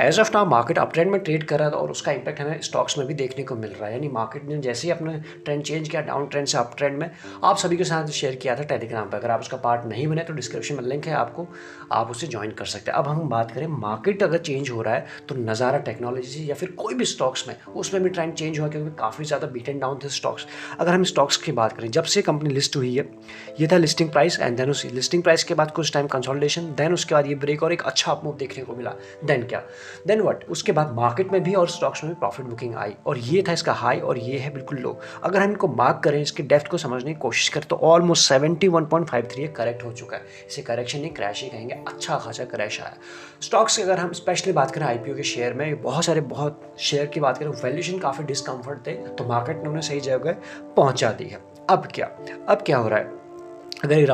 As of now market up trend में trade कर रहा था और उसका इंपैक्ट हमें स्टॉक्स में भी देखने को मिल रहा है। यानी मार्केट ने जैसे ही अपना ट्रेंड चेंज किया डाउन ट्रेंड से अप ट्रेंड में, आप सभी के साथ शेयर किया था टेलीग्राम पर। अगर आप उसका पार्ट नहीं बने तो डिस्क्रिप्शन में लिंक है आपको, आप उसे ज्वाइन कर सकते हैं। अब हम बात करें मार्केट अगर चेंज हो रहा है तो नज़ारा टेक्नोलॉजी या फिर कोई भी स्टॉक्स में उसमें भी ट्रेंड चेंज हुआ, क्योंकि काफ़ी ज़्यादा बीट एंड डाउन थे स्टॉक्स। अगर हम स्टॉक्स की बात करें, जब से कंपनी लिस्ट हुई है, ये था लिस्टिंग प्राइस एंड देन उस लिस्टिंग प्राइस के बाद कुछ टाइम कंसोलिडेशन, देन उसके बाद ये ब्रेक और एक अच्छा अपमूव देखने को मिला। देन क्या, देन व्हाट, उसके बाद मार्केट में भी और स्टॉक्स में भी प्रॉफिट बुकिंग आई और ये था इसका हाई और ये है बिल्कुल लो। अगर हम इनको मार्क करें, इसके डेप्थ को समझने की कोशिश करें तो ऑलमोस्ट 71.53 ये करेक्ट हो चुका है। इसे करेक्शन नहीं क्रैश ही कहेंगे, अच्छा खासा क्रैश आया। स्टॉक्स की अगर हम स्पेशली बात करें आईपीओ के शेयर में, बहुत शेयर की बात करें, वैल्यूएशन काफ़ी डिस्कम्फर्ट थे तो मार्केट ने उन्हें सही जगह पहुंचा दी है। अब क्या हो रहा है, अगर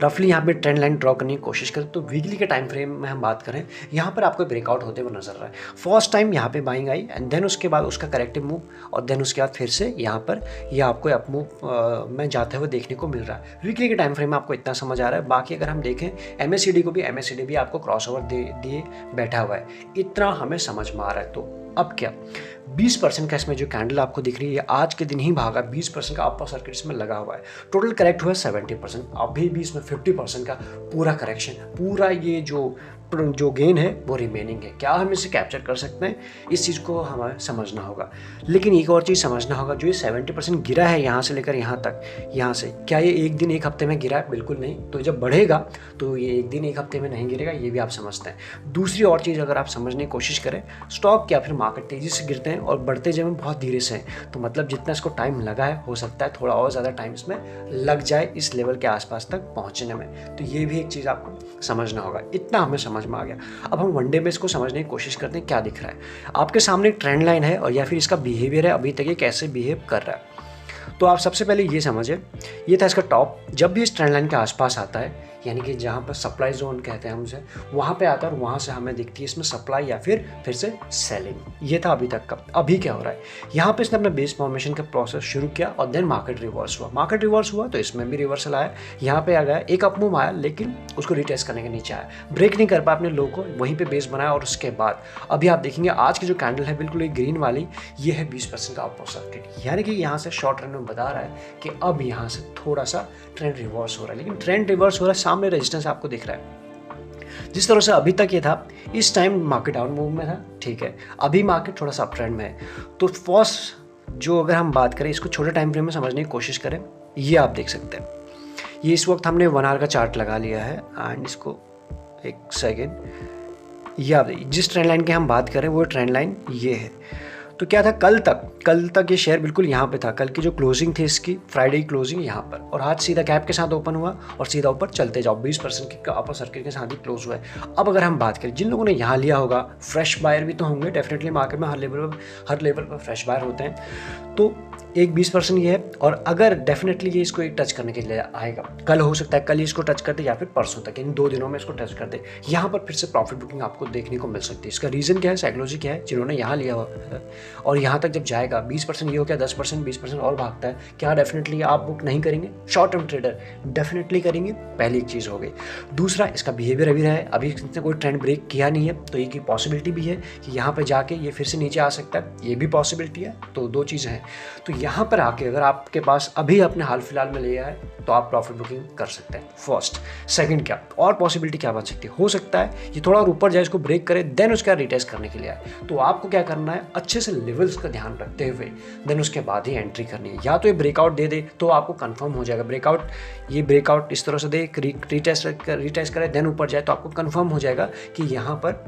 रफली यहाँ पे ट्रेंड लाइन ड्रॉ करने की कोशिश करें तो वीकली के टाइम फ्रेम में हम बात करें, यहाँ पर आपको ब्रेकआउट होते हुए नजर रहा है। फर्स्ट टाइम यहाँ पे बाइंग आई एंड देन उसके बाद उसका करेक्टिव मूव और देन उसके बाद फिर से यहाँ पर यह आपको अप मूव में जाते हुए देखने को मिल रहा है। वीकली के टाइम फ्रेम में आपको इतना समझ आ रहा है। बाकी अगर हम देखें एमएससीडी को भी, एमएससीडी भी आपको क्रॉस ओवर दिए बैठा हुआ है, इतना हमें समझ में आ रहा है। तो अब क्या, 20% का इसमें जो कैंडल आपको दिख रही है आज के दिन ही भागा, 20% का अपर सर्किट इसमें लगा हुआ है। टोटल करेक्ट हुआ है 70%, अभी भी इसमें 50% का पूरा करेक्शन, पूरा ये जो गेन है वो रिमेनिंग है। क्या हम इसे कैप्चर कर सकते हैं, इस चीज़ को हमें समझना होगा। लेकिन एक और चीज़ समझना होगा, जो ये 70% गिरा है यहाँ से लेकर यहाँ तक, यहाँ से क्या ये एक दिन एक हफ्ते में गिरा है? बिल्कुल नहीं। तो जब बढ़ेगा तो ये एक दिन एक हफ्ते में नहीं गिरेगा, ये भी आप समझते हैं। दूसरी और चीज़ अगर आप समझने की कोशिश करें, स्टॉक या फिर मार्केट तेज़ी से गिरते हैं और बढ़ते जब बहुत धीरे से हैं, तो मतलब जितना इसको टाइम लगा है, हो सकता है थोड़ा और ज़्यादा टाइम इसमें लग जाए इस लेवल के आसपास तक पहुँचने में। तो ये भी एक चीज़ आपको समझना होगा। इतना हमें समझ में आ गया। अब हम वनडे में इसको समझने की कोशिश करते हैं। क्या दिख रहा है आपके सामने, ट्रेंड लाइन है और या फिर इसका बिहेवियर है, अभी तक ये कैसे बिहेव कर रहा है। तो आप सबसे पहले ये समझे, ये था इसका टॉप। जब भी इस ट्रेंड लाइन के आसपास आता है, यानी कि जहाँ पर सप्लाई जोन कहते हैं हम उसे, वहाँ पे आता है और वहाँ से हमें दिखती है इसमें सप्लाई या फिर से सेलिंग। ये था अभी तक का। अभी क्या हो रहा है, यहाँ पे इसने अपना बेस फॉर्मेशन का प्रोसेस शुरू किया और देन मार्केट रिवर्स हुआ तो इसमें भी रिवर्सल आया, यहाँ पे आ गया, एक अपमूव आया लेकिन उसको रिटेस्ट करने के नीचे आया, ब्रेक नहीं कर पाया अपने लो को, वहीं पे बेस बनाया और उसके बाद अभी आप देखेंगे आज की जो कैंडल है बिल्कुल एक ग्रीन वाली, ये है 20% का अपर सर्किट। यानी कि यहाँ से शॉर्ट रन में बता रहा है कि अब यहाँ से थोड़ा सा ट्रेंड रिवर्स हो रहा है। लेकिन ट्रेंड रिवर्स हो रहा है, सामने रेजिस्टेंस आपको दिख रहा है। जिस तरह से अभी तक ये था, इस टाइम मार्केट डाउन मूव में था, ठीक है, अभी मार्केट थोड़ा सा अप ट्रेंड में है। तो फर्स्ट जो अगर हम बात करें, इसको छोटे टाइम फ्रेम में समझने की कोशिश करें, ये आप देख सकते हैं, ये इस वक्त हमने 1 आवर का चार्ट लगा लिया है एंड इसको एक सेकेंड, ये आप जिस ट्रेंड लाइन की हम बात करें वो ट्रेंड लाइन ये है। तो क्या था, कल तक ये शेयर बिल्कुल यहाँ पे था। कल की जो क्लोजिंग थी इसकी, फ्राइडे की क्लोजिंग यहाँ पर, और आज सीधा गैप के साथ ओपन हुआ और सीधा ऊपर चलते जाओ, 20% के अपर सर्किट के साथ ही क्लोज हुआ है। अब अगर हम बात करें, जिन लोगों ने यहाँ लिया होगा, फ्रेश बायर भी तो होंगे डेफिनेटली, मार्केट में हर लेवल पर फ्रेश बायर होते हैं। तो एक 20% ये है, और अगर डेफिनेटली ये इसको एक टच करने के लिए आएगा, कल हो सकता है कल ही इसको टच कर दे या फिर परसों तक, इन 2 दिनों में इसको टच कर दे, यहाँ पर फिर से प्रॉफिट बुकिंग आपको देखने को मिल सकती है। इसका रीज़न क्या है, साइकोलॉजी क्या है, जिन्होंने यहाँ लिया हुआ और यहाँ तक जब जाएगा 20% ये हो गया, 10% 20% और भागता है, क्या डेफिनेटली आप बुक नहीं करेंगे? शॉर्ट टर्म ट्रेडर डेफिनेटली करेंगे, पहली एक चीज़ हो गई। दूसरा, इसका बिहेवियर अभी रहा है, अभी इसने कोई ट्रेंड ब्रेक किया नहीं है, तो एक पॉसिबिलिटी भी है कि यहाँ पर जाके ये फिर से नीचे आ सकता है, ये भी पॉसिबिलिटी है। तो 2 चीज़ें हैं। तो यहाँ पर आके अगर आपके पास अभी अपने हाल फिलहाल में लिया है तो आप प्रॉफिट बुकिंग कर सकते हैं। फर्स्ट, सेकंड, क्या और पॉसिबिलिटी क्या बन सकती है, हो सकता है ये थोड़ा और ऊपर जाए, इसको ब्रेक करे, देन उसका रिटेस्ट करने के लिए आए। तो आपको क्या करना है, अच्छे से लेवल्स का ध्यान रखते हुए देन उसके बाद ही एंट्री करनी है। या तो ये ब्रेकआउट दे दे तो आपको कंफर्म हो जाएगा, ब्रेकआउट इस तरह से दे, रिटेस्ट करे, देन ऊपर जाए तो आपको कंफर्म हो जाएगा कि यहाँ पर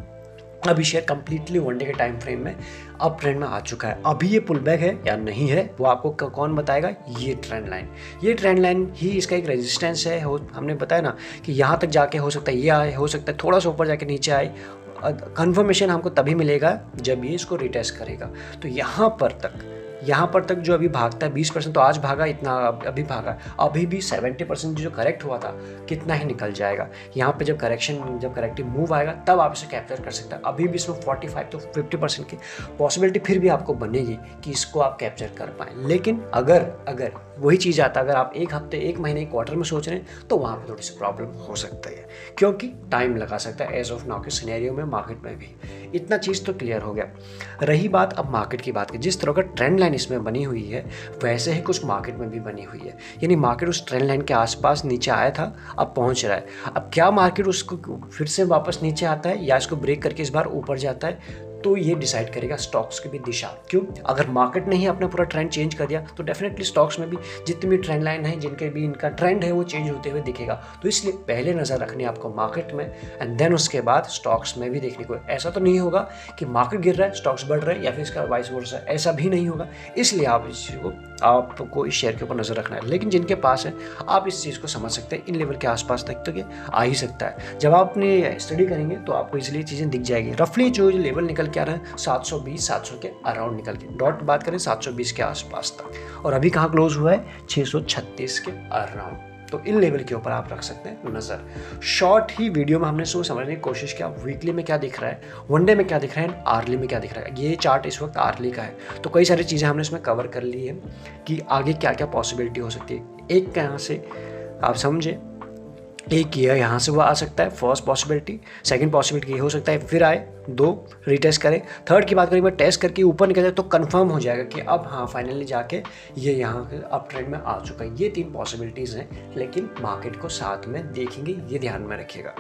अभी शेयर कंप्लीटली वनडे के टाइम फ्रेम में अप ट्रेंड में आ चुका है। अभी ये पुल बैक है या नहीं है वो आपको कौन बताएगा, ये ट्रेंड लाइन ही इसका एक रेजिस्टेंस है। हमने बताया ना कि यहाँ तक जाके हो सकता है ये आए, हो सकता है थोड़ा सा ऊपर जाके नीचे आए। कंफर्मेशन हमको तभी मिलेगा जब ये इसको रिटेस्ट करेगा। तो यहाँ पर तक जो अभी भागता है 20%, तो आज भागा इतना, अभी भागा, अभी भी 70% जो करेक्ट हुआ था कितना ही निकल जाएगा। यहाँ पे जब करेक्टिव मूव आएगा तब आप इसे कैप्चर कर सकते हैं। अभी भी इसमें 45 तो 50% की पॉसिबिलिटी फिर भी आपको बनेगी कि इसको आप कैप्चर कर पाएँ। लेकिन अगर वही चीज़ आता है अगर आप एक हफ्ते, एक महीने, एक क्वार्टर में सोच रहे हैं तो वहाँ पे थोड़ी सी प्रॉब्लम हो सकता है, क्योंकि टाइम लगा सकता है एज ऑफ नाउ के सिनेरियो में, मार्केट में भी। इतना चीज़ तो क्लियर हो गया। रही बात अब मार्केट की बात की, जिस तरह का ट्रेंड लाइन इसमें बनी हुई है वैसे ही कुछ मार्केट में भी बनी हुई है, यानी मार्केट उस ट्रेंड लाइन के आसपास नीचे आया था, अब पहुंच रहा है। अब क्या मार्केट उसको फिर से वापस नीचे आता है या इसको ब्रेक करके इस बार ऊपर जाता है, तो ये डिसाइड करेगा स्टॉक्स की भी दिशा। क्यों? अगर मार्केट ने ही अपना पूरा ट्रेंड चेंज कर दिया तो डेफिनेटली स्टॉक्स में भी जितनी भी ट्रेंड लाइन है, जिनके भी इनका ट्रेंड है, वो चेंज होते हुए दिखेगा। तो इसलिए पहले नज़र रखनी है आपको मार्केट में, एंड देन उसके बाद स्टॉक्स में भी देखने को। ऐसा तो नहीं होगा कि मार्केट गिर रहा है स्टॉक्स बढ़ रहे हैं, या फिर इसका वाइस वर्सा, ऐसा भी नहीं होगा। इसलिए आप इस चीज़ को, आपको इस शेयर के ऊपर नज़र रखना है। लेकिन जिनके पास है, आप इस चीज़ को समझ सकते हैं, इन लेवल के आसपास तक तो ये आ ही सकता है। जब आप अपनी स्टडी करेंगे तो आपको इसलिए चीज़ें दिख जाएगी। रफली जो लेवल निकल के आ रहा है 720, 700 के अराउंड निकल के, डॉट बात करें 720 के आसपास तक, और अभी कहाँ क्लोज हुआ है 636 के अराउंड। तो इन लेवल के ऊपर आप रख सकते हैं नज़र। शॉर्ट ही वीडियो में हमने इसको समझने की कोशिश किया, वीकली में क्या दिख रहा है, वनडे में क्या दिख रहा है, आर्ली में क्या दिख रहा है। ये चार्ट इस वक्त आर्ली का है, तो कई सारी चीज़ें हमने इसमें कवर कर ली है कि आगे क्या क्या पॉसिबिलिटी हो सकती है। एक यहाँ से आप समझे, एक ये यहाँ से वो आ सकता है, फर्स्ट पॉसिबिलिटी। सेकंड पॉसिबिलिटी ये हो सकता है फिर आए, 2 रीटेस्ट करें। थर्ड की बात करें, टेस्ट करके ऊपर निकल जाए तो कंफर्म हो जाएगा कि अब हाँ फाइनली जाके ये यहाँ के अप ट्रेंड में आ चुका है। ये 3 पॉसिबिलिटीज़ हैं, लेकिन मार्केट को साथ में देखेंगे, ये ध्यान में रखिएगा।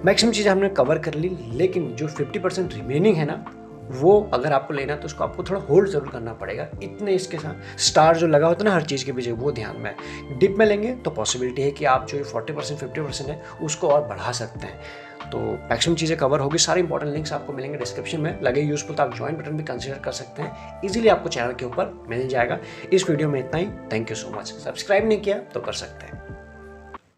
मैक्सिमम चीज़ें हमने कवर कर ली, लेकिन जो 50% रिमेनिंग है ना, वो अगर आपको लेना है तो उसको आपको थोड़ा होल्ड जरूर करना पड़ेगा। इतने इसके साथ स्टार जो लगा होता है ना हर चीज़ के पीछे, वो ध्यान में है। डिप में लेंगे तो पॉसिबिलिटी है कि आप जो 40% 50% है उसको और बढ़ा सकते हैं। तो मैक्सिमम चीज़ें कवर होगी। सारे इंपॉर्टेंट लिंक्स आपको मिलेंगे डिस्क्रिप्शन में। लगे यूजफुल तो आप ज्वाइन बटन भी कंसीडर कर सकते हैं, इजीली आपको चैनल के ऊपर मिल जाएगा। इस वीडियो में इतना ही। Thank you so much. Subscribe नहीं किया तो कर सकते हैं।